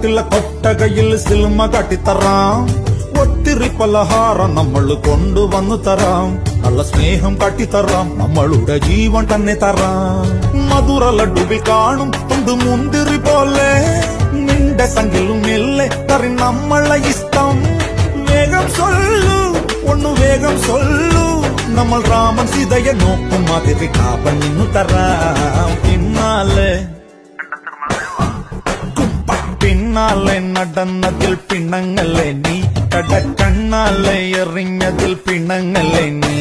നാട്ടിലെ കൊട്ടകയിൽ സിനിമ കാട്ടിത്തറാം. ഒത്തിരി പലഹാരം നമ്മൾ കൊണ്ടുവന്നു തരാം. നല്ല സ്നേഹം കാട്ടിത്തറാം. നമ്മളുടെ ജീവൻ തന്നെ തരാം. മധുര ലഡുവിൽ കാണും തൊണ്ട് മുന്തിരി പോലെ നിന്റെ സംഖ്യലും ഇല്ലേ കറി നമ്മളെ ഇഷ്ടം. വേഗം സൊല്ലു ഒന്നു വേഗം സൊല്ലു. നമ്മൾ രാമൻ സീതയെ നോക്കും മാതിരി കാപ്പണിന്നു തരാം. പിന്നാലെ നടന്നതിൽ പിണങ്ങല്ലേ നീ. കടക്കണ്ണാലെ എറിഞ്ഞതിൽ പിണങ്ങല്ലേ നീ.